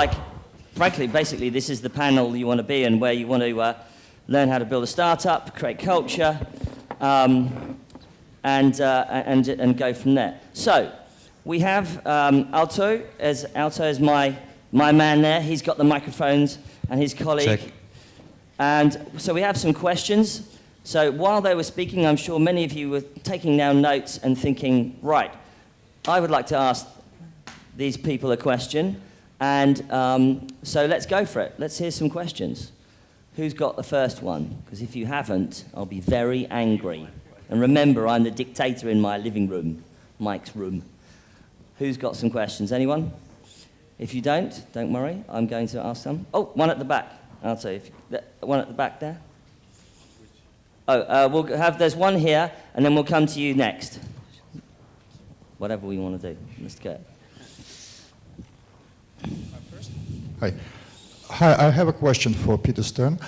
like, frankly, basically, this is the panel you want to be in, where you want to learn how to build a startup, create culture, and go from there. So we have Alto as my man there. He's got the microphones, and his colleague. Check. And so we have some questions. So while they were speaking, I'm sure many of you were taking down notes and thinking, right, I would like to ask these people a question. And so let's go for it. Let's hear some questions. Who's got the first one? Because if you haven't, I'll be very angry. And remember, I'm the dictator in my living room, Mike's room. Who's got some questions? Anyone? If you don't worry. I'm going to ask some. Oh, one at the back. I'll tell you. One at the back there. Oh, there's one here, and then we'll come to you next. Whatever we want to do. Let's go. Hi. I have a question for Peter Stern.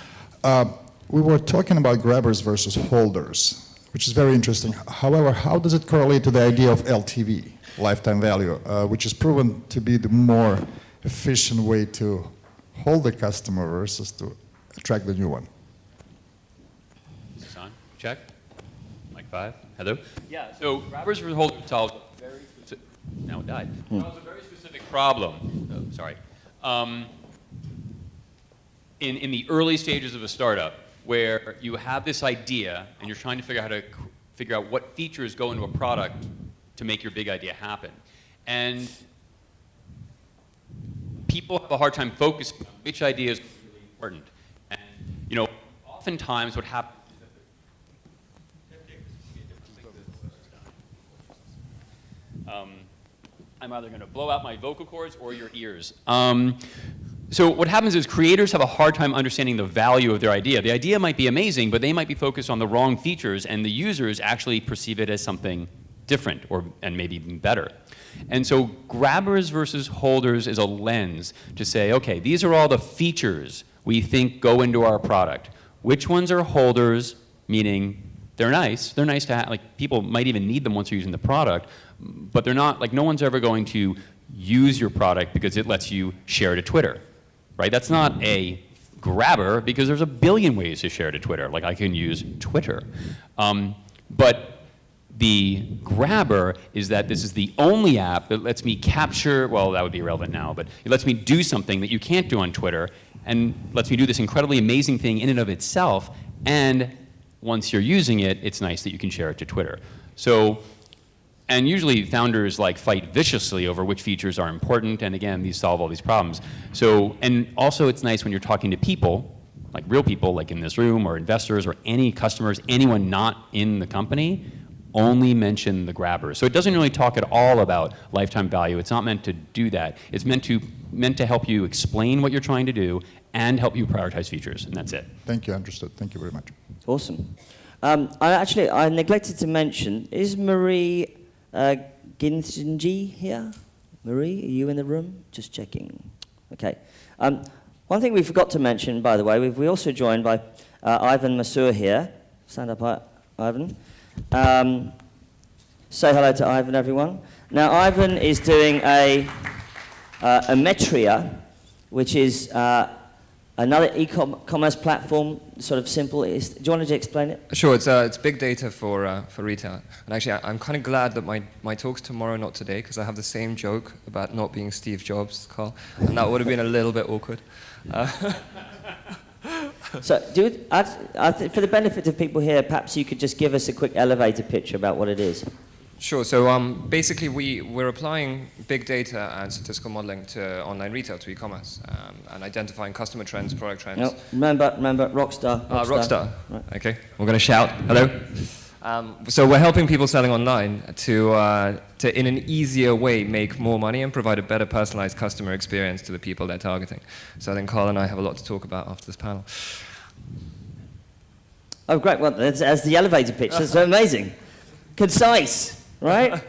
We were talking about grabbers versus holders, which is very interesting. However, how does it correlate to the idea of LTV, lifetime value, which is proven to be the more efficient way to hold the customer versus to attract the new one? Is this on? Check. Mic 5. Hello? Yeah, so grabbers versus holders solves a very specific... Now it died. Solves a very specific problem. Oh, sorry. In the early stages of a startup, where you have this idea and you're trying to figure out what features go into a product to make your big idea happen. And people have a hard time focusing on which idea is really important. And, you know, oftentimes what happens is that I'm either going to blow out my vocal cords or your ears. So what happens is creators have a hard time understanding the value of their idea. The idea might be amazing, but they might be focused on the wrong features, and the users actually perceive it as something different and maybe even better. And so grabbers versus holders is a lens to say, okay, these are all the features we think go into our product. Which ones are holders, meaning they're nice to have, like people might even need them once you're using the product, but they're not, like no one's ever going to use your product because it lets you share to Twitter. Right? That's not a grabber because there's a billion ways to share to Twitter. Like I can use Twitter. But the grabber is that this is the only app that lets me capture, well, that would be irrelevant now, but it lets me do something that you can't do on Twitter and lets me do this incredibly amazing thing in and of itself. And once you're using it, it's nice that you can share it to Twitter. So, and usually founders like fight viciously over which features are important, and again, these solve all these problems. So, and also it's nice when you're talking to people, like real people, like in this room, or investors, or any customers, anyone not in the company, only mention the grabbers. So it doesn't really talk at all about lifetime value. It's not meant to do that. It's meant to help you explain what you're trying to do and help you prioritize features, and that's it. Thank you, understood. Thank you very much. Awesome. I neglected to mention, is Marie Ginsinji here? Marie, are you in the room? Just checking. Okay. One thing we forgot to mention, by the way, we're also joined by Ivan Masur here. Stand up, Ivan. Say hello to Ivan, everyone. Now, Ivan is doing a Metria, which is another e-commerce platform, sort of simple. Do you want to explain it? Sure, it's big data for retail. And actually, I'm kind of glad that my talk's tomorrow, not today, because I have the same joke about not being Steve Jobs, Carl, and that would have been a little bit awkward. So, for the benefit of people here, perhaps you could just give us a quick elevator pitch about what it is. Sure. So basically, we're applying big data and statistical modeling to online retail, to e-commerce, and identifying customer trends, product trends. No, remember, Rockstar. Rockstar. Right. Okay. We're going to shout. Hello. So we're helping people selling online to, in an easier way, make more money and provide a better personalized customer experience to the people they're targeting. So I think Carl and I have a lot to talk about after this panel. Oh, great. Well, that's the elevator pitch. That's so amazing. Concise. Right?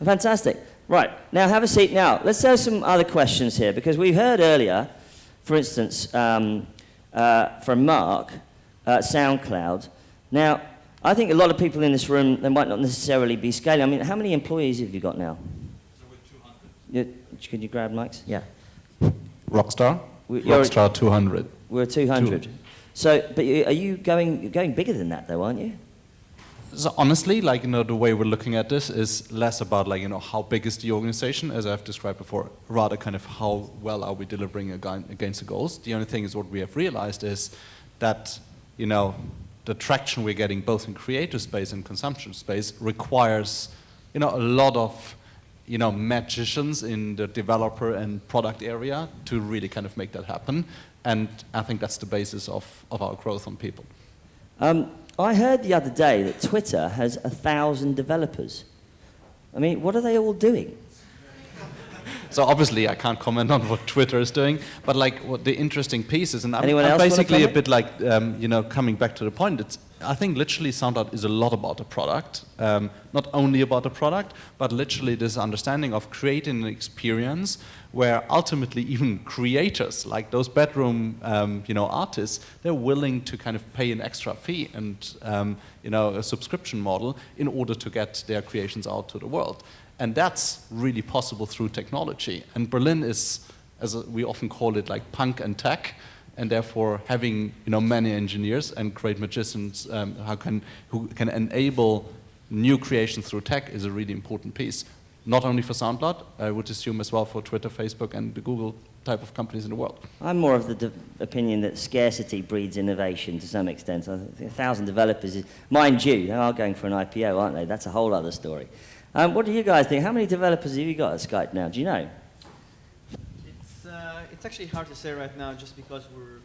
Fantastic. Right. Now, have a seat. Now, let's have some other questions here, because we heard earlier, for instance, from Mark, SoundCloud. Now, I think a lot of people in this room, they might not necessarily be scaling. I mean, how many employees have you got now? So we're 200. Can you grab mics? Yeah. Rockstar. You're- Rockstar 200. We're 200. So, but are you going bigger than that, though, aren't you? So honestly, like, the way we're looking at this is less about, like, how big is the organization, as I've described before, rather kind of how well are we delivering against the goals. The only thing is what we have realized is that, the traction we're getting both in creator space and consumption space requires, a lot of, magicians in the developer and product area to really kind of make that happen. And I think that's the basis of our growth on people. I heard the other day that Twitter has 1,000 developers. I mean, what are they all doing? So obviously I can't comment on what Twitter is doing, but like what the interesting piece is, and I'm Anyone else wanna basically a comment? bit like, coming back to the point, I think literally SoundCloud is a lot about the product, not only about the product, but literally this understanding of creating an experience where ultimately even creators, like those bedroom, artists, they're willing to kind of pay an extra fee and, a subscription model in order to get their creations out to the world. And that's really possible through technology. And Berlin is, as we often call it, like punk and tech, and therefore having many engineers and great magicians who can enable new creation through tech is a really important piece. Not only for SoundCloud, I would assume as well for Twitter, Facebook, and the Google type of companies in the world. I'm more of the opinion that scarcity breeds innovation to some extent. I think 1,000 developers, mind you, they are going for an IPO, aren't they? That's a whole other story. What do you guys think? How many developers have you got at Skype now? Do you know? It's actually hard to say right now just because we're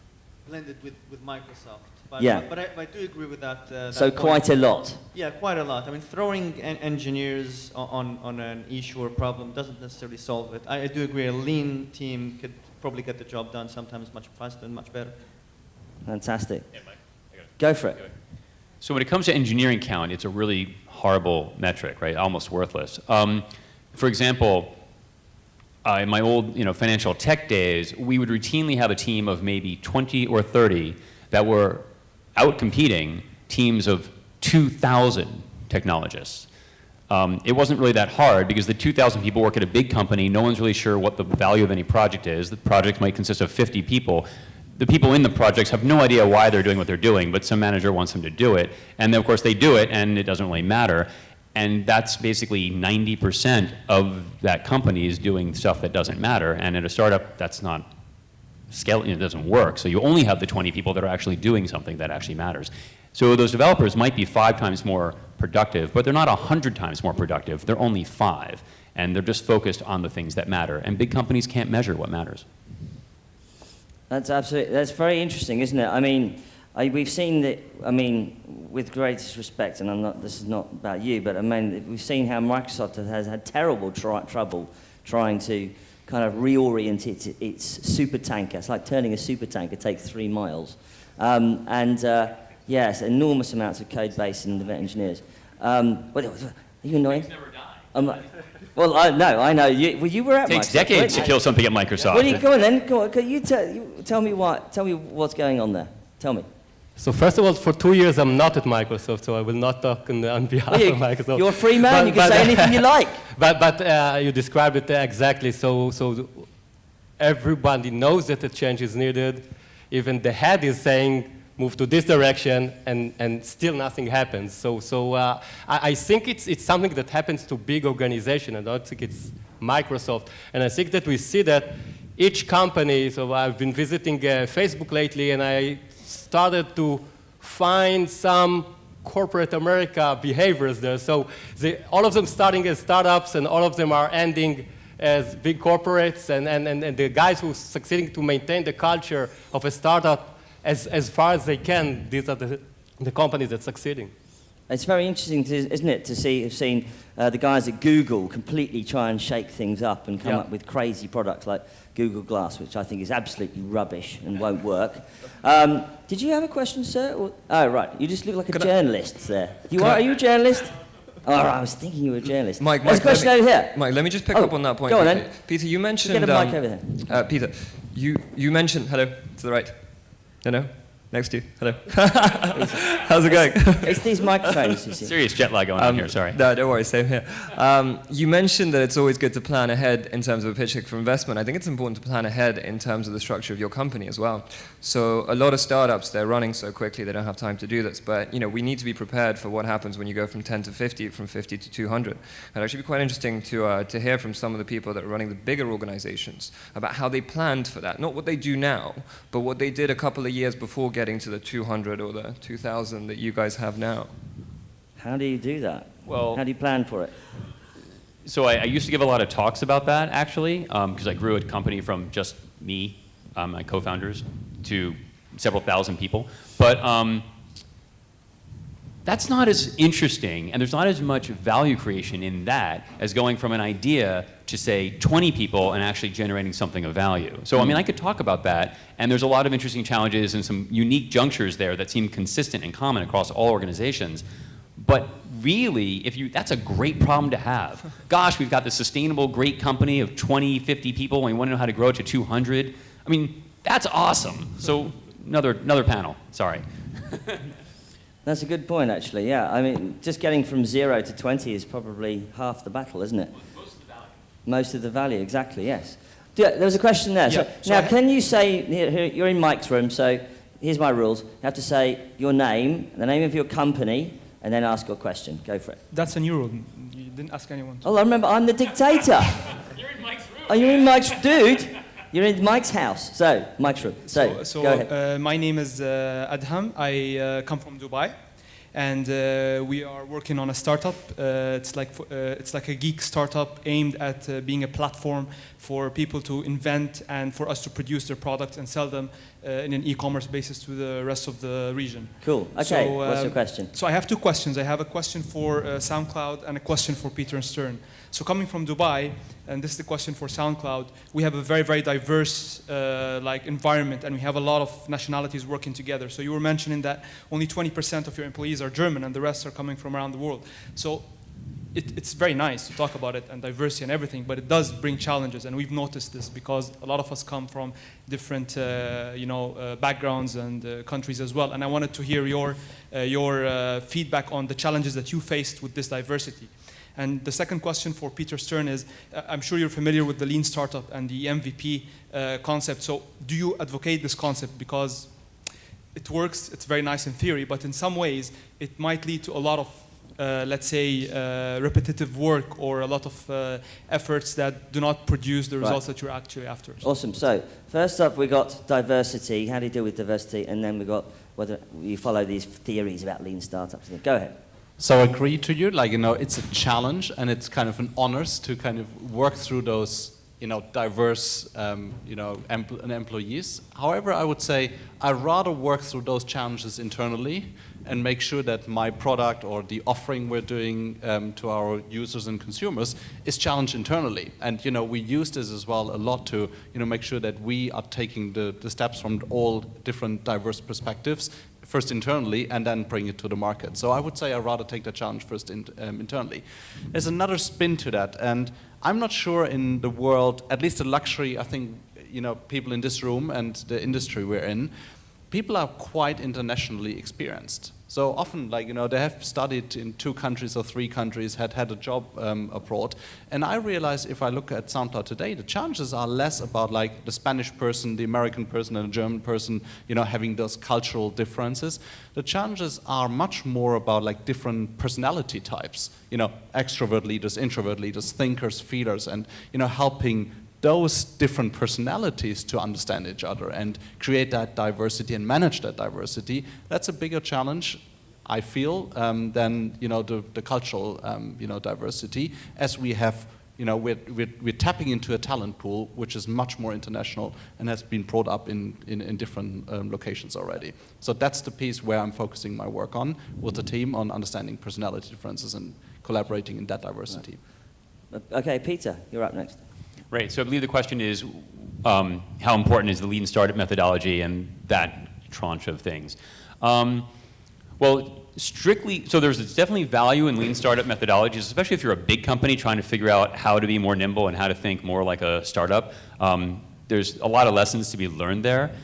blended with Microsoft. But, Yeah. but I do agree with that. So that quite a lot. Yeah, quite a lot. I mean, throwing engineers on an issue or problem doesn't necessarily solve it. I do agree a lean team could probably get the job done sometimes much faster and much better. Fantastic. Yeah, Mike, I got it. Go for it. So when it comes to engineering count, it's a really horrible metric, right? Almost worthless. For example, in my old financial tech days, we would routinely have a team of maybe 20 or 30 that were out competing teams of 2,000 technologists. It wasn't really that hard because the 2,000 people work at a big company. No one's really sure what the value of any project is. The project might consist of 50 people. The people in the projects have no idea why they're doing what they're doing, but some manager wants them to do it. And then, of course, they do it, and it doesn't really matter. And that's basically 90% of that company is doing stuff that doesn't matter. And at a startup, that's not scaling, it doesn't work. So you only have the 20 people that are actually doing something that actually matters. So those developers might be 5 times more productive, but they're not 100 times more productive. They're only 5. And they're just focused on the things that matter. And big companies can't measure what matters. That's very interesting, isn't it? I mean, we've seen that, I mean, with greatest respect, and this is not about you, but I mean, we've seen how Microsoft has had terrible trouble trying to kind of reorient its supertanker. It's like turning a supertanker takes 3 miles. Yes, enormous amounts of code base and engineers. Are you annoying? Things never die. Well, I know. You were at Microsoft. It takes decades to kill something at Microsoft. Well, go on then. Go on. You tell me what's going on there. Tell me. So first of all, for 2 years I'm not at Microsoft, so I will not talk on behalf of Microsoft. You're a free man. You can say anything you like. But you described it exactly. So everybody knows that a change is needed. Even the head is saying move to this direction, and still nothing happens. So I think it's something that happens to big organizations. I don't think it's Microsoft. And I think that we see that each company, so I've been visiting Facebook lately, and I started to find some corporate America behaviors there. So all of them starting as startups, and all of them are ending as big corporates, and the guys who are succeeding to maintain the culture of a startup as far as they can, these are the companies that are succeeding. It's very interesting, isn't it, to have seen the guys at Google completely try and shake things up and come up with crazy products like Google Glass, which I think is absolutely rubbish and won't work. Did you have a question, sir? Oh, right. You just look like a journalist there. Are you a journalist? Oh, I was thinking you were a journalist. Mike, There's a question over here. Mike, let me just pick up on that point. Go on then. Peter, you mentioned... Get a mic over there. Peter, you mentioned... Hello, to the right. No? next to you. Hello. How's it going? It's these microphones, you see. Serious jet lag going on here, sorry. No, don't worry, same here. You mentioned that it's always good to plan ahead in terms of a pitch deck for investment. I think it's important to plan ahead in terms of the structure of your company as well. So a lot of startups, they're running so quickly, they don't have time to do this. But we need to be prepared for what happens when you go from 10 to 50, from 50 to 200. It'd actually be quite interesting to hear from some of the people that are running the bigger organizations about how they planned for that. Not what they do now, but what they did a couple of years before getting to the 200 or the 2,000 that you guys have now. How do you do that? Well, how do you plan for it? So I used to give a lot of talks about that, actually, because I grew a company from just me, my co-founders, to several thousand people. But that's not as interesting, and there's not as much value creation in that as going from an idea to, say, 20 people and actually generating something of value. So, I mean, I could talk about that, and there's a lot of interesting challenges and some unique junctures there that seem consistent and common across all organizations. But really, that's a great problem to have. Gosh, we've got this sustainable, great company of 20, 50 people, and we want to know how to grow it to 200. I mean, that's awesome. So, another panel, sorry. That's a good point, actually, yeah. I mean, just getting from 0 to 20 is probably half the battle, isn't it? Most of the value. Most of the value, exactly, yes. There was a question there. Yeah, so now, can you say, you're in Mike's room, so here's my rules. You have to say your name, the name of your company, and then ask your question. Go for it. That's a new rule. You didn't ask anyone. Oh, I remember, I'm the dictator. You're in Mike's room. Are you in Mike's, dude? You're in Mike's house. So, Mike's room. So go ahead. My name is Adham. I come from Dubai. And we are working on a startup. It's like a geek startup aimed at being a platform for people to invent and for us to produce their products and sell them in an e-commerce basis to the rest of the region. Cool. Okay, what's your question? So I have two questions. I have a question for SoundCloud and a question for Peter and Stern. So coming from Dubai, and this is the question for SoundCloud, we have a very, very diverse environment, and we have a lot of nationalities working together. So you were mentioning that only 20% of your employees are German, and the rest are coming from around the world. So it's very nice to talk about it and diversity and everything, but it does bring challenges, and we've noticed this because a lot of us come from different backgrounds and countries as well. And I wanted to hear your feedback on the challenges that you faced with this diversity. And the second question for Peter Stern is, I'm sure you're familiar with the lean startup and the MVP concept. So do you advocate this concept? Because it works, it's very nice in theory, but in some ways it might lead to a lot of, let's say, repetitive work or a lot of efforts that do not produce the results that you're actually after. Awesome. So first up, we got diversity. How do you deal with diversity? And then we got whether you follow these theories about lean startups. Go ahead. So I agree to you, it's a challenge and it's kind of an honors to kind of work through those, diverse, employees. However, I would say I'd rather work through those challenges internally and make sure that my product or the offering we're doing to our users and consumers is challenged internally. And, we use this as well a lot to, make sure that we are taking the steps from all different diverse perspectives first internally and then bring it to the market. So I would say I'd rather take the challenge first internally. There's another spin to that, and I'm not sure in the world, at least the luxury, I think, people in this room and the industry we're in, people are quite internationally experienced. So often, they have studied in 2 countries or 3 countries, had a job abroad. And I realize if I look at SoundCloud today, the challenges are less about the Spanish person, the American person, and the German person, having those cultural differences. The challenges are much more about different personality types. Extrovert leaders, introvert leaders, thinkers, feelers, and helping those different personalities to understand each other and create that diversity and manage that diversity. That's a bigger challenge, I feel, than the cultural diversity, as we have, we're tapping into a talent pool which is much more international and has been brought up in different locations already. So that's the piece where I'm focusing my work on with the team, on understanding personality differences and collaborating in that diversity. Okay, Peter, you're up next. Right, so I believe the question is how important is the lean startup methodology and that tranche of things. Well, strictly, so there's definitely value in lean startup methodologies, especially if you're a big company trying to figure out how to be more nimble and how to think more like a startup. There's a lot of lessons to be learned there.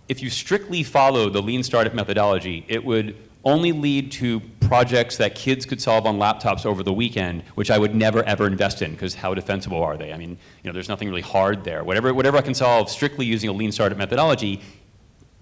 if you strictly follow the lean startup methodology, it would only lead to projects that kids could solve on laptops over the weekend, which I would never ever invest in, because how defensible are they? I mean, there's nothing really hard there. Whatever I can solve strictly using a lean startup methodology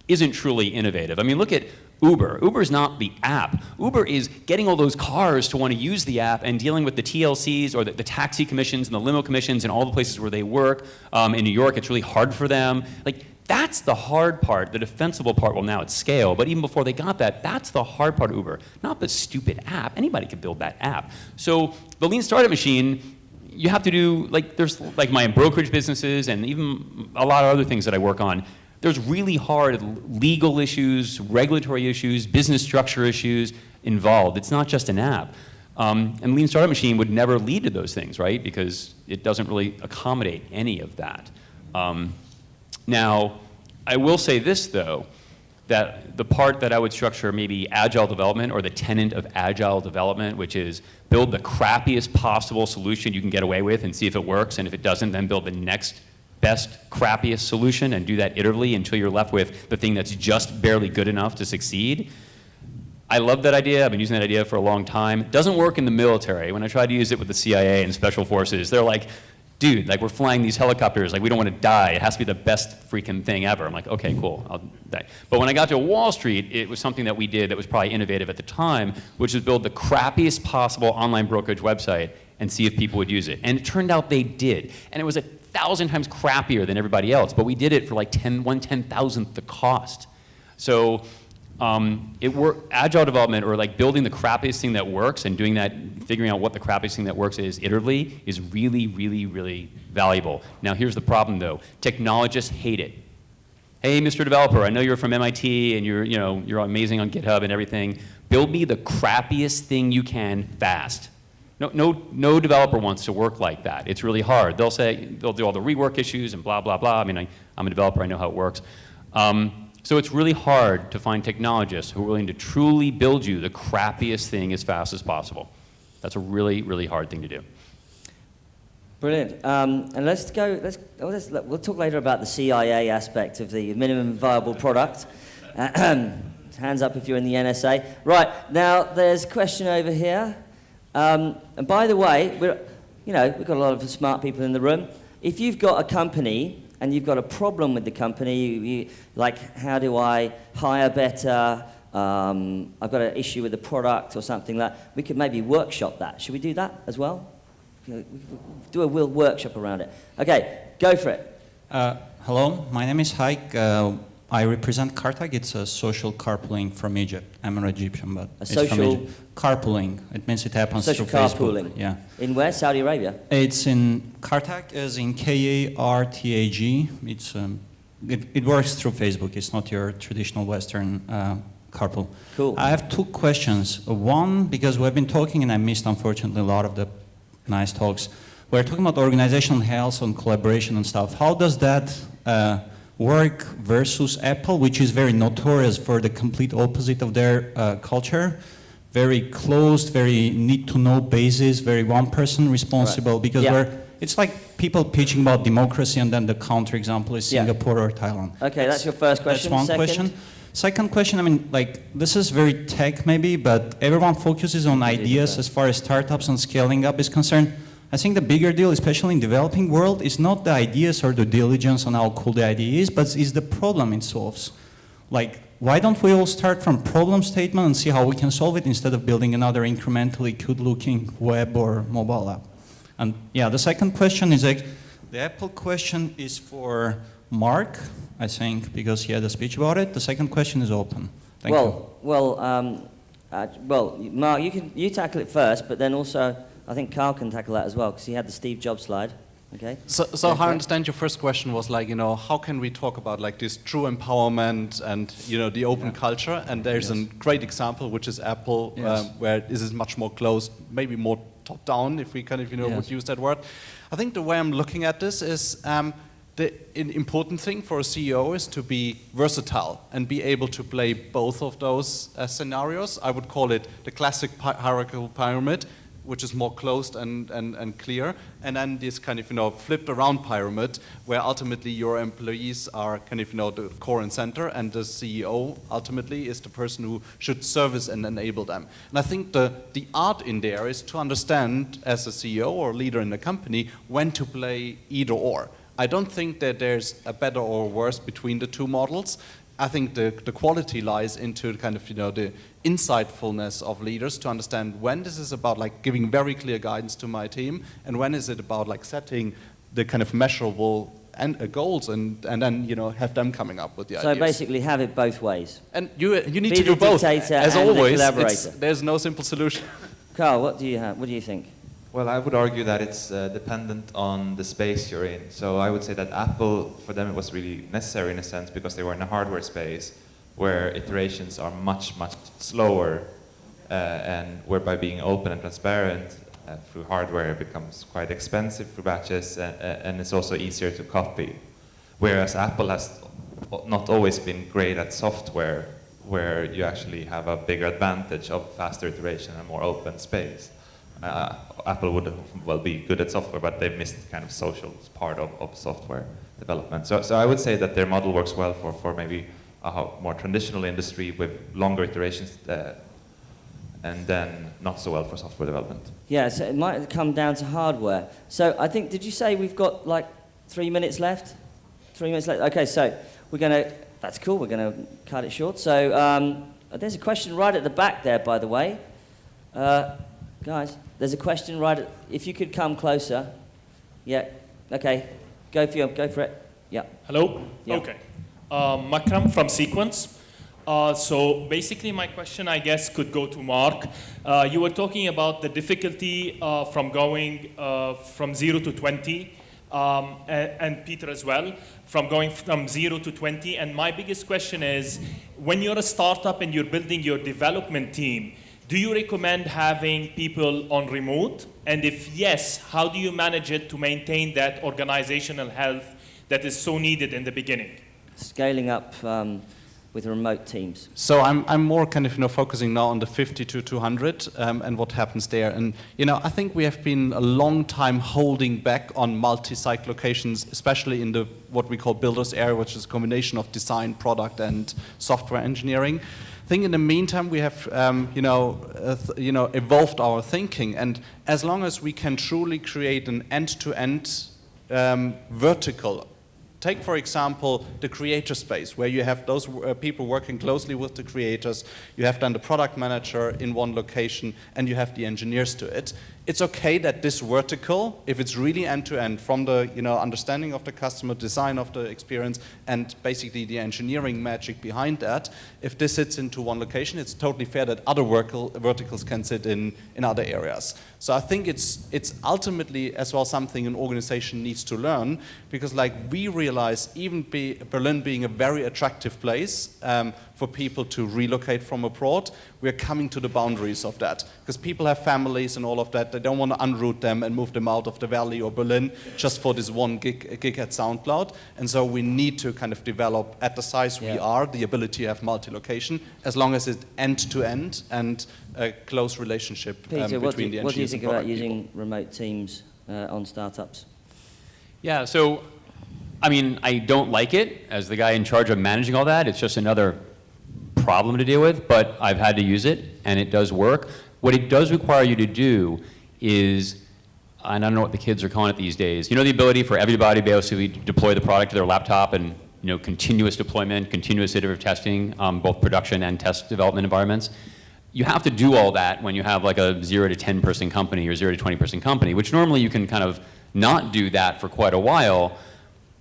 isn't truly innovative. I mean, look at Uber. Uber is not the app. Uber is getting all those cars to want to use the app and dealing with the TLCs or the taxi commissions and the limo commissions and all the places where they work. In New York, it's really hard for them. Like, that's the hard part. The defensible part, well, now it's scale. But even before they got that, that's the hard part of Uber, not the stupid app. Anybody could build that app. So the lean startup machine, you have to do, like, there's like my brokerage businesses and even a lot of other things that I work on. There's really hard legal issues, regulatory issues, business structure issues involved. It's not just an app. And lean startup machine would never lead to those things, right? Because it doesn't really accommodate any of that. Now, I will say this, though, that the part that I would structure maybe agile development or the tenet of agile development, which is build the crappiest possible solution you can get away with and see if it works, and if it doesn't, then build the next best, crappiest solution and do that iteratively until you're left with the thing that's just barely good enough to succeed. I love that idea. I've been using that idea for a long time. It doesn't work in the military. When I try to use it with the CIA and special forces, they're like, dude, like, we're flying these helicopters, like, we don't want to die. It has to be the best freaking thing ever. I'm like, okay, cool, I'll die. But when I got to Wall Street, it was something that we did that was probably innovative at the time, which is build the crappiest possible online brokerage website and see if people would use it. And it turned out they did. And it was 1,000 times crappier than everybody else, but we did it for like 1/10,000th the cost. So agile development, or like building the crappiest thing that works and doing that, figuring out what the crappiest thing that works is iteratively, is really, really, really valuable. Now here's the problem though. Technologists hate it. Hey, Mr. Developer, I know you're from MIT and you're amazing on GitHub and everything. Build me the crappiest thing you can fast. No developer wants to work like that. It's really hard. They'll do all the rework issues and blah, blah, blah. I mean, I'm a developer, I know how it works. So it's really hard to find technologists who are willing to truly build you the crappiest thing as fast as possible. That's a really, really hard thing to do. Brilliant. And we'll talk later about the CIA aspect of the minimum viable product. Hands up if you're in the NSA. Right, now there's a question over here. And by the way, we've got a lot of smart people in the room. If you've got a company and you've got a problem with the company, like, how do I hire better? I've got an issue with the product or something like that. We could maybe workshop that. Should we do that as well? Do a workshop around it. Okay, go for it. Hello, my name is Haik. I represent Cartag. It's a social carpooling from Egypt. I'm an Egyptian, but it's from Egypt. Carpooling. It means it happens social through carpooling. Facebook. Yeah. In where? Saudi Arabia? It's in Cartag, as in K-A-R-T-A-G. It's it works through Facebook. It's not your traditional Western carpool. Cool. I have two questions. One, because we've been talking, and I missed, unfortunately, a lot of the nice talks. We're talking about organizational health and collaboration and stuff. How does that work versus Apple, which is very notorious for the complete opposite of their culture? Very closed, very need-to-know basis, very one-person responsible, right. Because it's like people pitching about democracy, and then the counterexample is Singapore or Thailand. Okay, that's your first question. That's one question. Second question, I mean, like, this is very tech maybe, but everyone focuses on ideas as far as startups and scaling up is concerned. I think the bigger deal, especially in developing world, is not the ideas or the diligence on how cool the idea is, but is the problem it solves. Like, why don't we all start from problem statement and see how we can solve it instead of building another incrementally good-looking web or mobile app? And yeah, the second question is, like, the Apple question is for Mark, I think, because he had a speech about it. The second question is open. Thank you. Well, Mark, you tackle it first, but then also I think Carl can tackle that as well, because he had the Steve Jobs slide. Okay. So how I understand your first question was like, how can we talk about like this true empowerment and the open culture? And there's a great example, which is Apple, where this is much more closed, maybe more top down, if we kind of would use that word. I think the way I'm looking at this is the important thing for a CEO is to be versatile and be able to play both of those scenarios. I would call it the classic hierarchical pyramid. which is more closed and clear, and then this kind of, flipped around pyramid, where ultimately your employees are kind of, the core and center, and the CEO ultimately is the person who should service and enable them. And I think the art in there is to understand, as a CEO or leader in the company, when to play either or. I don't think that there's a better or worse between the two models. I think the quality lies into kind of, the insightfulness of leaders to understand when this is about like giving very clear guidance to my team, and when is it about like setting the kind of measurable goals and then, have them coming up with the ideas. So basically have it both ways. And you need Be to do the both. dictator As and the always, collaborator. there's no simple solution. Carl, what do you think? Well, I would argue that it's dependent on the space you're in. So I would say that Apple, for them, it was really necessary in a sense because they were in a hardware space where iterations are much, much slower, and whereby being open and transparent through hardware becomes quite expensive for batches, and it's also easier to copy. Whereas Apple has not always been great at software, where you actually have a bigger advantage of faster iteration and more open space. Apple would well be good at software, but they've missed kind of social part of software development. So I would say that their model works well for maybe a more traditional industry with longer iterations, and then not so well for software development. Yeah, so it might come down to hardware. So I think, did you say we've got like 3 minutes left? 3 minutes left? Okay, so that's cool, we're going to cut it short. So there's a question right at the back there, by the way. Guys, there's a question if you could come closer. Yeah, okay, go for it. Yeah. Hello? Yeah. Okay. Makram from Sequence. So basically my question, I guess, could go to Mark. You were talking about the difficulty from going from 0 to 20, and Peter as well, from going from 0 to 20. And my biggest question is, when you're a startup and you're building your development team, do you recommend having people on remote? And if yes, how do you manage it to maintain that organizational health that is so needed in the beginning? Scaling up with remote teams. So I'm more kind of focusing now on the 50 to 200 and what happens there. And I think we have been a long time holding back on multi-site locations, especially in the what we call builders area, which is a combination of design, product, and software engineering. I think in the meantime we have evolved our thinking, and as long as we can truly create an end-to-end vertical. Take, for example, the creator space, where you have those people working closely with the creators, you have then the product manager in one location, and you have the engineers to it. It's okay that this vertical, if it's really end-to-end, from the understanding of the customer, design of the experience, and basically the engineering magic behind that, if this sits into one location, it's totally fair that other verticals can sit in other areas. So I think it's ultimately as well something an organization needs to learn, because like we realize, even Berlin being a very attractive place for people to relocate from abroad, we're coming to the boundaries of that. Because people have families and all of that, they don't want to unroot them and move them out of the valley or Berlin just for this one gig at SoundCloud. And so we need to kind of develop, at the size we are, the ability to have multi-location, as long as it's end-to-end and a close relationship Peter, between the engineers. What do you think and about product using people. remote teams on startups? Yeah, so, I mean, I don't like it. As the guy in charge of managing all that, it's just another problem to deal with, but I've had to use it, and it does work. What it does require you to do is, and I don't know what the kids are calling it these days, the ability for everybody to be able to deploy the product to their laptop, and continuous deployment, continuous iterative testing, both production and test development environments. You have to do all that when you have like a 0 to 10 person company or 0 to 20 person company, which normally you can kind of not do that for quite a while.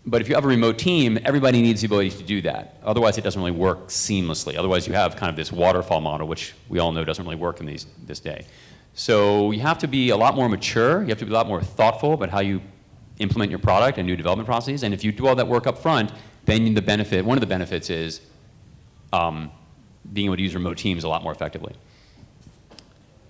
But if you have a remote team, everybody needs the ability to do that. Otherwise, it doesn't really work seamlessly. Otherwise, you have kind of this waterfall model, which we all know doesn't really work in this day. So you have to be a lot more mature. You have to be a lot more thoughtful about how you implement your product and new development processes. And if you do all that work up front, then one of the benefits is being able to use remote teams a lot more effectively.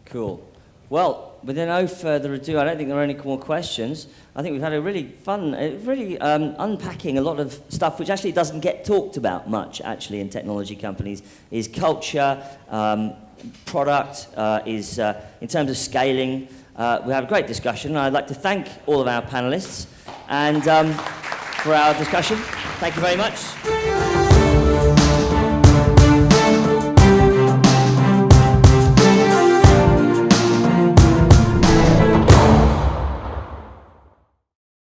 Cool. Well, with no further ado, I don't think there are any more questions. I think we've had a really fun, unpacking a lot of stuff which actually doesn't get talked about much, actually, in technology companies, is culture, product, in terms of scaling, we had a great discussion, and I'd like to thank all of our panelists and for our discussion. Thank you very much.